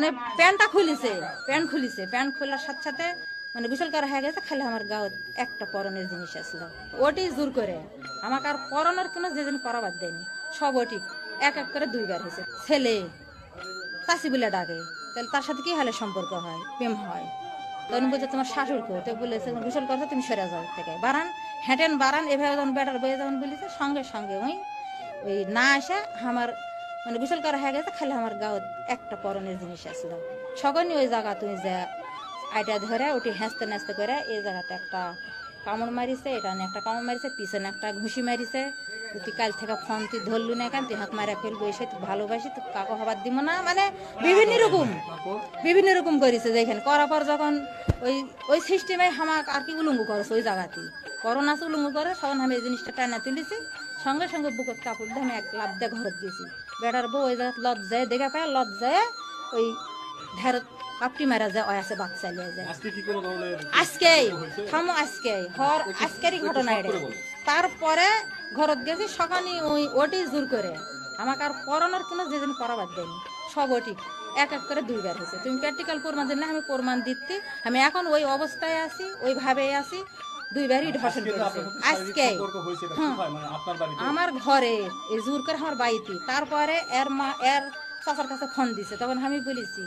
মানে প্যান্ট খুলিছে প্যান্ট খোলার সাথে সাথে মানে গোসল করা হয়ে গেছে, খালি আমার গাঁত একটা পরনের জিনিস আসলো, ওটি জোর করে আমাকে আর পরনের কোনো যেদিন পরাবাদ দেয়নি, সব ওটি এক এক করে দুইবার হয়েছে। ছেলে চাষি বলে ডাকে, তাহলে তার সাথে কি হলে সম্পর্ক হয়, প্রেম হয়। তখন বলছে তোমার শাশুড় কো, তো বলেছে গোসল করছো তুমি সরে যাও থেকে বারান হেঁটেন বারান, এভাবে যখন বেটার বয়ে যখন বলেছে সঙ্গে সঙ্গে ওই না আসে আমার মানে গোসল করা হয়ে গেছে, খালি আমার গাঁত একটা পরনের জিনিস আসলো। সকলই ওই জায়গা তুমি যে আইটা ধরে ওটি হেঁচতে নেচতে করে এই জায়গাতে একটা কামড় মারিছে, এটা একটা কামড় মারিছে, পিছনে একটা ঘুষি মারিছে। তুই কাল থেকে ফোন তুই ধরলু না কেন, তুই হাত মারা ফেলবো, এসে তুই ভালোবাসি তুই কাকু হবার দিব না, মানে বিভিন্ন রকম করেছে। যেখানে করার পর যখন ওই ওই সিস্টেমে আমাকে আর কি উলঙ্গ করেছে ওই জায়গাতে করোনা উলঙ্গ করে, তখন আমি এই জিনিসটা টানা তুলেছি, সঙ্গে সঙ্গে বুকের কাপড় দিয়ে আমি এক লাভ দিয়ে ঘরত গেছি। বেটার বউ ওই জায়গা লজ্জায় দেখে পায়, লজ্জায় ওই ঢেরত কাপটি মারা যায়, ওই আছে বাচ্চা লিয়ে যায়। আজকেরই ঘটনা এটা। তারপরে ঘরত গেছি, সকালে ওটি জোর করে আমাকে আর পরানোর কোনো যেদিন পরাবাদ দেয়নি, সব ওটি এক এক করে দুইবার হয়েছে। তুমি প্র্যাকটিক্যাল প্রমাণ দিন না, আমি প্রমাণ দিচ্ছি, আমি এখন ওই অবস্থায় আছি, ওইভাবে আছি, দুইবারই ধর্ষণ করেছে আজকে আমার ঘরে এই জোর করে আমার বাড়িতে। তারপরে এর মা এর চাচার কাছে ফোন দিছে, তখন আমি বলেছি